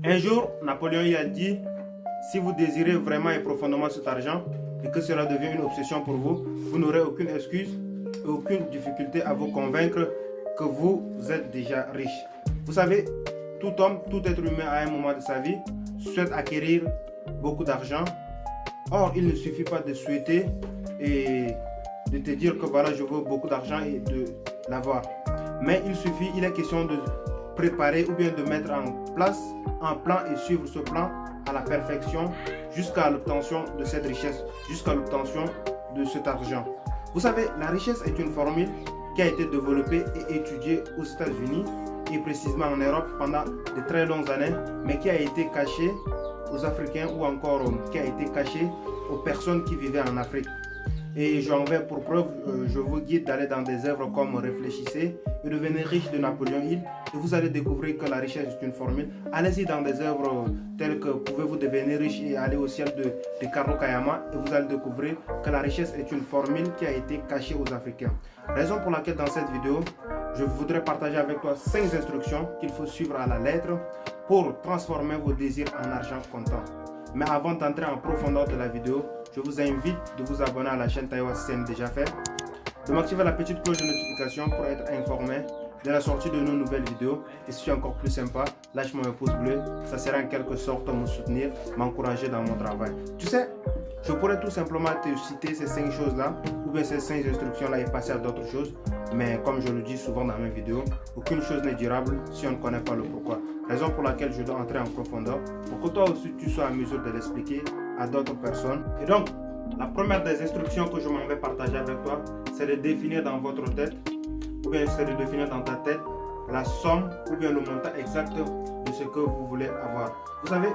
Un jour, Napoléon y a dit, si vous désirez vraiment et profondément cet argent et que cela devient une obsession pour vous, vous n'aurez aucune excuse et aucune difficulté à vous convaincre que vous êtes déjà riche. Vous savez, tout homme, tout être humain à un moment de sa vie souhaite acquérir beaucoup d'argent. Or, il ne suffit pas de souhaiter et de te dire que voilà, je veux beaucoup d'argent et de l'avoir. Mais il est question de préparer ou bien de mettre en place un plan et suivre ce plan à la perfection jusqu'à l'obtention de cette richesse, jusqu'à l'obtention de cet argent. Vous savez, la richesse est une formule qui a été développée et étudiée aux États-Unis et précisément en Europe pendant de très longues années, mais qui a été cachée aux Africains ou encore qui a été cachée aux personnes qui vivaient en Afrique. Et j'en vais pour preuve, je vous guide d'aller dans des œuvres comme Réfléchissez et devenir riche de Napoléon Hill et vous allez découvrir que la richesse est une formule. Allez-y dans des œuvres telles que Pouvez-vous devenir riche et aller au ciel de Ricardo Kayama et vous allez découvrir que la richesse est une formule qui a été cachée aux Africains. Raison pour laquelle dans cette vidéo, je voudrais partager avec toi 5 instructions qu'il faut suivre à la lettre pour transformer vos désirs en argent comptant. Mais avant d'entrer en profondeur de la vidéo, je vous invite de vous abonner à la chaîne Taïwa si ce n'est déjà fait, de m'activer la petite cloche de notification pour être informé de la sortie de nos nouvelles vidéos. Et si tu es encore plus sympa, lâche-moi un pouce bleu, ça sera en quelque sorte me soutenir, m'encourager dans mon travail. Tu sais, je pourrais tout simplement te citer ces 5 choses-là, ou bien ces 5 instructions-là et passer à d'autres choses. Mais comme je le dis souvent dans mes vidéos, aucune chose n'est durable si on ne connaît pas le pourquoi. Raison pour laquelle je dois entrer en profondeur, pour que toi aussi tu sois en mesure de l'expliquer à d'autres personnes. Et donc, la première des instructions que je m'en vais partager avec toi, c'est de définir dans votre tête, ou bien c'est de définir dans ta tête, la somme ou bien le montant exact de ce que vous voulez avoir. Vous savez,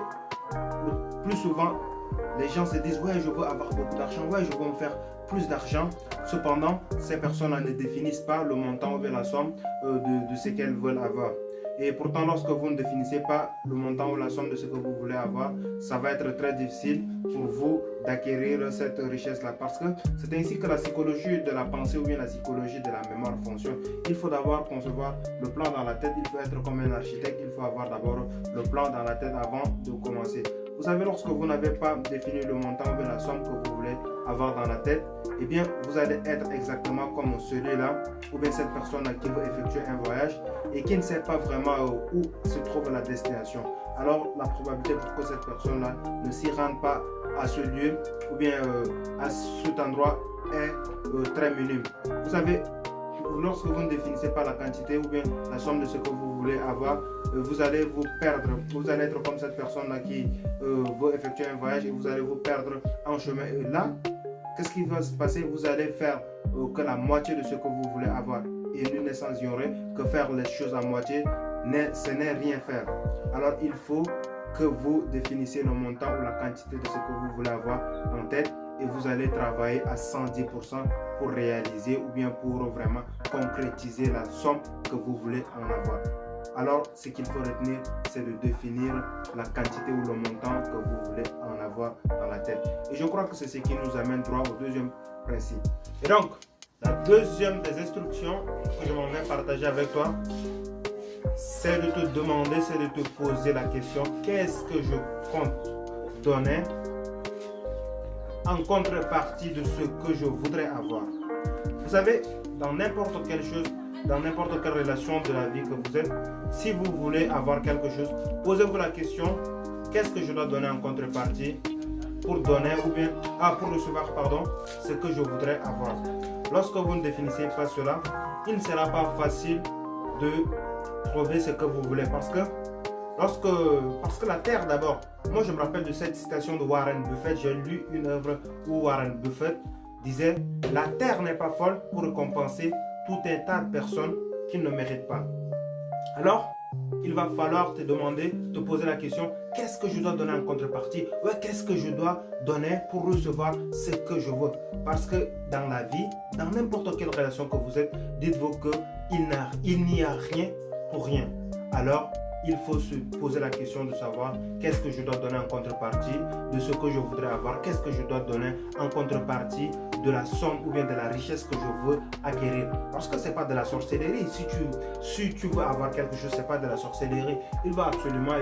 le plus souvent, les gens se disent, ouais, je veux avoir beaucoup d'argent, ouais, je veux me faire plus d'argent. Cependant, ces personnes ne définissent pas le montant ou bien la somme de ce qu'elles veulent avoir. Et pourtant, lorsque vous ne définissez pas le montant ou la somme de ce que vous voulez avoir, ça va être très difficile pour vous d'acquérir cette richesse-là. Parce que c'est ainsi que la psychologie de la pensée ou bien la psychologie de la mémoire fonctionne. Il faut d'abord concevoir le plan dans la tête. Il faut être comme un architecte. Il faut avoir d'abord le plan dans la tête avant de commencer. Vous savez, lorsque vous n'avez pas défini le montant ou bien la somme que vous voulez avoir dans la tête, eh bien, vous allez être exactement comme celui-là ou bien cette personne qui veut effectuer un voyage et qui ne sait pas vraiment où se trouve la destination. Alors, la probabilité pour que cette personne-là ne s'y rende pas à ce lieu ou bien à cet endroit est très minime. Vous savez, lorsque vous ne définissez pas la quantité ou bien la somme de ce que vous voulez avoir, vous allez vous perdre. Vous allez être comme cette personne-là qui veut effectuer un voyage et vous allez vous perdre en chemin. Et là, qu'est-ce qui va se passer? Vous allez faire que la moitié de ce que vous voulez avoir. Et nul n'est sans ignorer que faire les choses à moitié, ce n'est rien faire. Alors, il faut que vous définissiez le montant ou la quantité de ce que vous voulez avoir en tête et vous allez travailler à 110% pour réaliser ou bien pour vraiment concrétiser la somme que vous voulez en avoir. Alors, ce qu'il faut retenir, c'est de définir la quantité ou le montant que vous voulez en avoir dans la tête. Et je crois que c'est ce qui nous amène droit au deuxième principe. Et donc, la deuxième des instructions que je m'en vais partager avec toi, c'est de te demander, c'est de te poser la question, qu'est-ce que je compte donner en contrepartie de ce que je voudrais avoir. Vous savez, dans n'importe quelle chose, dans n'importe quelle relation de la vie que vous êtes, si vous voulez avoir quelque chose, posez-vous la question, qu'est-ce que je dois donner en contrepartie pour donner ou bien pour recevoir ce que je voudrais avoir. Lorsque vous ne définissez pas cela, il ne sera pas facile de trouver ce que vous voulez parce que la terre d'abord. Moi je me rappelle de cette citation de Warren Buffett. J'ai lu une œuvre où Warren Buffett disait: la terre n'est pas folle pour récompenser tout un tas de personnes qui ne méritent pas. Alors, il va falloir te demander, te poser la question, qu'est-ce que je dois donner en contrepartie? Ouais, qu'est-ce que je dois donner pour recevoir ce que je veux? Parce que dans la vie, dans n'importe quelle relation que vous êtes, dites-vous qu'il n'y a rien pour rien. Alors, il faut se poser la question de savoir qu'est-ce que je dois donner en contrepartie de ce que je voudrais avoir, qu'est-ce que je dois donner en contrepartie de la somme ou bien de la richesse que je veux acquérir. Parce que ce n'est pas de la sorcellerie. Si tu veux avoir quelque chose, ce n'est pas de la sorcellerie. Il va absolument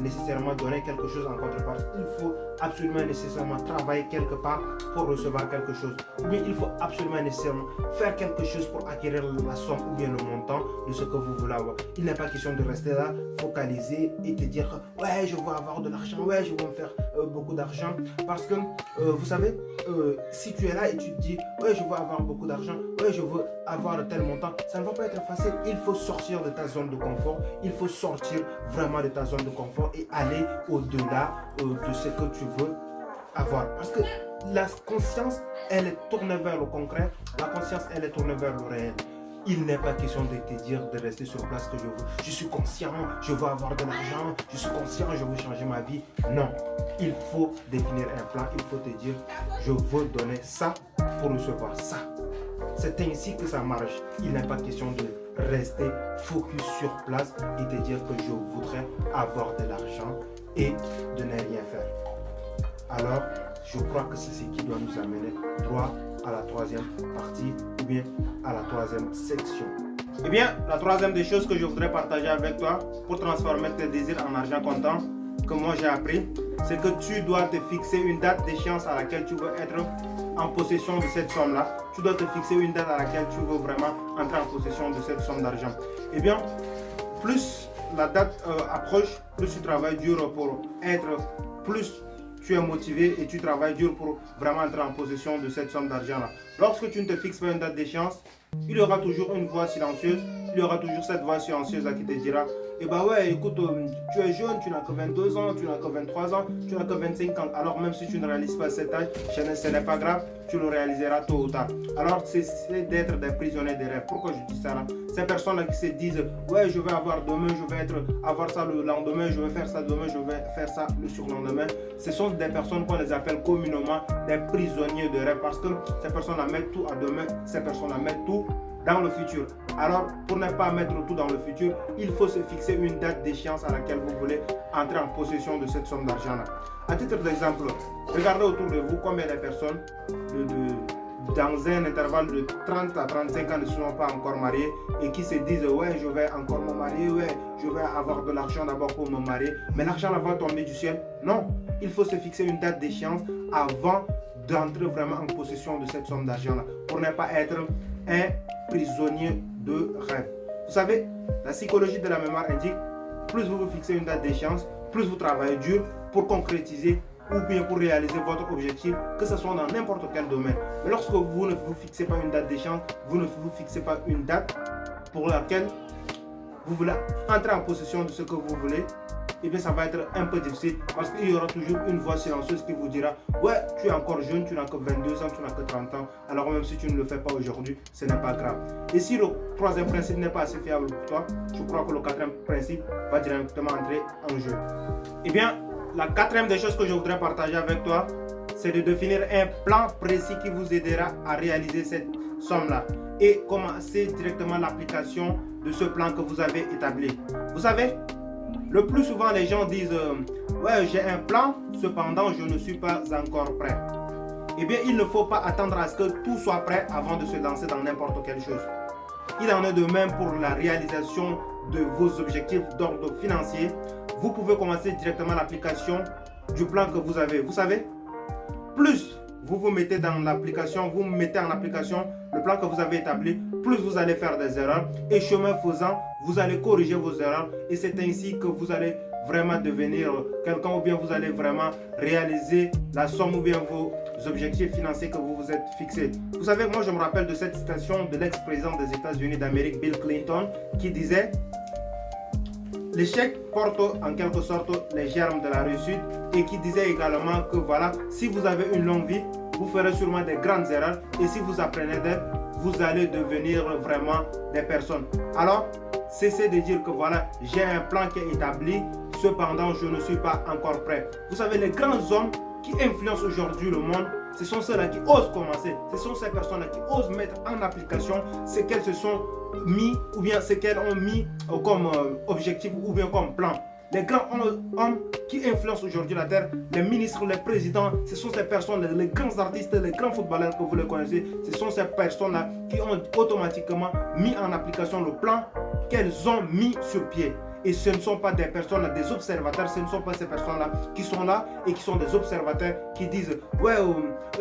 nécessairement donner quelque chose en contrepartie. Il faut absolument nécessairement travailler quelque part pour recevoir quelque chose. Ou bien il faut absolument nécessairement faire quelque chose pour acquérir la somme ou bien le montant de ce que vous voulez avoir. Il n'est pas question de rester là, focaliser et te dire ouais, je veux avoir de l'argent, ouais, je veux me faire beaucoup d'argent. Parce que vous savez, si tu es là et tu te dis ouais, je veux avoir beaucoup d'argent, ouais, je veux avoir tel montant, ça ne va pas être facile. Il faut sortir de ta zone de confort, il faut sortir vraiment de ta zone de confort et aller au-delà de ce que tu veux avoir. Parce que la conscience, elle est tournée vers le concret, la conscience, elle est tournée vers le réel. Il n'est pas question de te dire de rester sur place que je veux. Je suis conscient, je veux avoir de l'argent, je suis conscient, je veux changer ma vie. Non, il faut définir un plan, il faut te dire, je veux donner ça pour recevoir ça. C'est ainsi que ça marche. Il n'est pas question de rester focus sur place et te dire que je voudrais avoir de l'argent et de ne rien faire. Alors, je crois que c'est ce qui doit nous amener droit à la troisième partie ou bien à la troisième section. Eh bien, la troisième des choses que je voudrais partager avec toi pour transformer tes désirs en argent comptant, que moi j'ai appris, c'est que tu dois te fixer une date d'échéance à laquelle tu veux être en possession de cette somme-là. Tu dois te fixer une date à laquelle tu veux vraiment entrer en possession de cette somme d'argent. Eh bien, plus la date approche, plus tu travailles dur pour être, plus tu es motivé et tu travailles dur pour vraiment entrer en possession de cette somme d'argent-là. Lorsque tu ne te fixes pas une date d'échéance, il y aura toujours une voix silencieuse, il y aura toujours cette voix silencieuse qui te dira eh bah ouais, écoute, tu es jeune, tu n'as que 22 ans, tu n'as que 23 ans, tu n'as que 25 ans. Alors même si tu ne réalises pas cet âge, ce n'est pas grave, tu le réaliseras tôt ou tard. Alors c'est d'être des prisonniers des rêves. Pourquoi je dis ça là? Ces personnes-là qui se disent ouais, je vais avoir demain, je vais avoir ça le lendemain, je vais faire ça demain, je vais faire ça le surlendemain. Ce sont des personnes qu'on les appelle communément des prisonniers de rêve parce que ces personnes-là mettent tout à demain, ces personnes-là mettent tout dans le futur. Alors, pour ne pas mettre tout dans le futur, il faut se fixer une date d'échéance à laquelle vous voulez entrer en possession de cette somme d'argent-là. À titre d'exemple, regardez autour de vous combien de personnes dans un intervalle de 30 à 35 ans ne sont pas encore mariés et qui se disent ouais, je vais encore me marier, ouais, je vais avoir de l'argent d'abord pour me marier, mais l'argent va tomber du ciel. Non, il faut se fixer une date d'échéance avant d'entrer vraiment en possession de cette somme d'argent-là pour ne pas être un prisonnier de rêve. Vous savez, la psychologie de la mémoire indique, plus vous vous fixez une date d'échéance, plus vous travaillez dur pour concrétiser ou bien pour réaliser votre objectif, que ce soit dans n'importe quel domaine. Mais lorsque vous ne vous fixez pas une date d'échéance, vous ne vous fixez pas une date pour laquelle vous voulez entrer en possession de ce que vous voulez, et bien ça va être un peu difficile parce qu'il y aura toujours une voix silencieuse qui vous dira ouais, tu es encore jeune, tu n'as que 22 ans, tu n'as que 30 ans, alors même si tu ne le fais pas aujourd'hui, ce n'est pas grave. Et si le troisième principe n'est pas assez fiable pour toi, je crois que le quatrième principe va directement entrer en jeu. Et bien, la quatrième des choses que je voudrais partager avec toi, c'est de définir un plan précis qui vous aidera à réaliser cette somme-là et commencer directement l'application de ce plan que vous avez établi. Vous savez, le plus souvent les gens disent ouais, j'ai un plan, cependant je ne suis pas encore prêt. Eh bien, il ne faut pas attendre à ce que tout soit prêt avant de se lancer dans n'importe quelle chose. Il en est de même pour la réalisation de vos objectifs d'ordre financier. Vous pouvez commencer directement l'application du plan que vous avez. Vous savez, plus vous vous mettez dans l'application, vous mettez en application le plan que vous avez établi, plus vous allez faire des erreurs et chemin faisant, vous allez corriger vos erreurs et c'est ainsi que vous allez vraiment devenir quelqu'un ou bien vous allez vraiment réaliser la somme ou bien vos objectifs financiers que vous vous êtes fixés. Vous savez, moi je me rappelle de cette citation de l'ex-président des États-Unis d'Amérique, Bill Clinton, qui disait l'échec porte en quelque sorte les germes de la réussite et qui disait également que voilà, si vous avez une longue vie, vous ferez sûrement des grandes erreurs et si vous apprenez d'elles, vous allez devenir vraiment des personnes. Alors, cessez de dire que voilà, j'ai un plan qui est établi, cependant je ne suis pas encore prêt. Vous savez, les grands hommes qui influencent aujourd'hui le monde, ce sont ceux-là qui osent commencer. Ce sont ces personnes-là qui osent mettre en application ce qu'elles se sont mis ou bien ce qu'elles ont mis comme objectif ou bien comme plan. Les grands hommes qui influencent aujourd'hui la terre, les ministres, les présidents, ce sont ces personnes, les grands artistes, les grands footballeurs que vous les connaissez, ce sont ces personnes-là qui ont automatiquement mis en application le plan qu'elles ont mis sur pied. Et ce ne sont pas des personnes, des observateurs, ce ne sont pas ces personnes-là qui sont là et qui sont des observateurs qui disent « Ouais,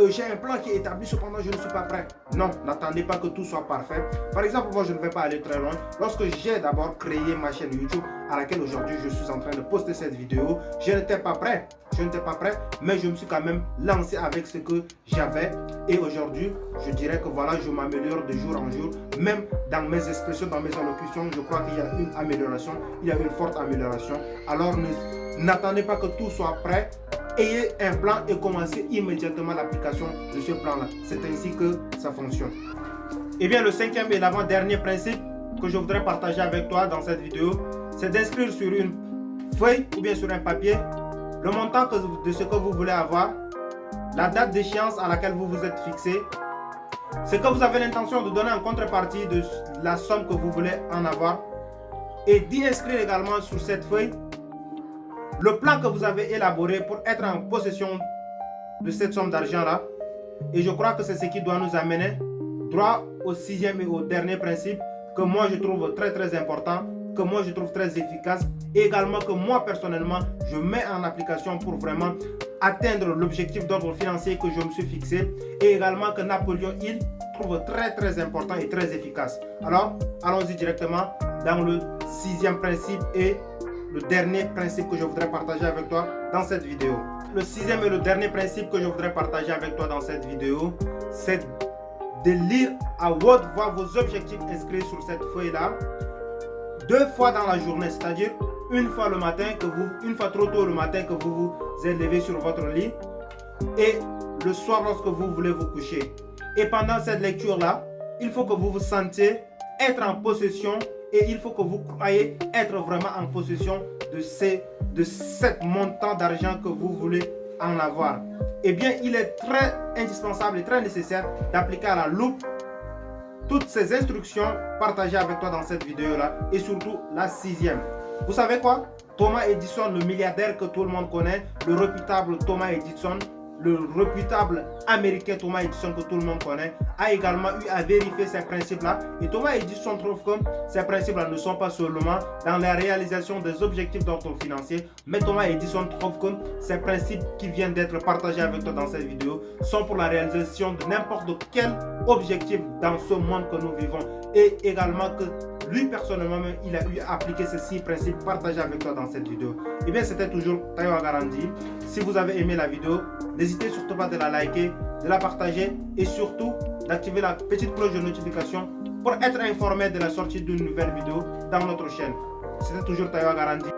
j'ai un plan qui est établi, cependant je ne suis pas prêt. » Non, n'attendez pas que tout soit parfait. Par exemple, moi je ne vais pas aller très loin. Lorsque j'ai d'abord créé ma chaîne YouTube à laquelle aujourd'hui je suis en train de poster cette vidéo, je n'étais pas prêt. Je n'étais pas prêt, mais je me suis quand même lancé avec ce que j'avais. Et aujourd'hui, je dirais que voilà, je m'améliore de jour en jour. Même dans mes expressions, dans mes allocutions, je crois qu'il y a une amélioration. Il y a une forte amélioration. Alors, n'attendez pas que tout soit prêt. Ayez un plan et commencez immédiatement l'application de ce plan-là. C'est ainsi que ça fonctionne. Et bien, le cinquième et l'avant-dernier principe que je voudrais partager avec toi dans cette vidéo, c'est d'inscrire sur une feuille ou bien sur un papier le montant de ce que vous voulez avoir, la date d'échéance à laquelle vous vous êtes fixé, ce que vous avez l'intention de donner en contrepartie de la somme que vous voulez en avoir, et d'y inscrire également sur cette feuille le plan que vous avez élaboré pour être en possession de cette somme d'argent-là. Et je crois que c'est ce qui doit nous amener droit au sixième et au dernier principe que moi je trouve très très important, que moi je trouve très efficace et également que moi personnellement je mets en application pour vraiment atteindre l'objectif d'ordre financier que je me suis fixé et également que Napoléon Hill trouve très très important et très efficace. Alors allons-y directement dans le sixième principe et le dernier principe que je voudrais partager avec toi dans cette vidéo. Le sixième et le dernier principe que je voudrais partager avec toi dans cette vidéo, c'est de lire à haute voix vos objectifs inscrits sur cette feuille-là 2 fois dans la journée, c'est-à-dire une fois le matin, une fois trop tôt le matin que vous vous êtes levé sur votre lit et le soir lorsque vous voulez vous coucher. Et pendant cette lecture-là, il faut que vous vous sentiez être en possession et il faut que vous croyez être vraiment en possession de cet montant d'argent que vous voulez en avoir. Eh bien, il est très indispensable et très nécessaire d'appliquer à la loupe toutes ces instructions partagées avec toi dans cette vidéo-là et surtout la sixième. Vous savez quoi? Thomas Edison, le milliardaire que tout le monde connaît, le réputable Thomas Edison, le réputable américain Thomas Edison que tout le monde connaît, a également eu à vérifier ces principes-là. Et Thomas Edison trouve que ces principes-là ne sont pas seulement dans la réalisation des objectifs d'ordre financier, mais Thomas Edison trouve que ces principes qui viennent d'être partagés avec toi dans cette vidéo sont pour la réalisation de n'importe quel objectif dans ce monde que nous vivons. Et également que lui personnellement, il a eu à appliquer ces 6 principes partagés avec toi dans cette vidéo. Et bien, c'était toujours Tayo Agarandi. Si vous avez aimé la vidéo, n'hésitez surtout pas de la liker, de la partager et surtout d'activer la petite cloche de notification pour être informé de la sortie d'une nouvelle vidéo dans notre chaîne. C'était toujours Tayo Agarandi.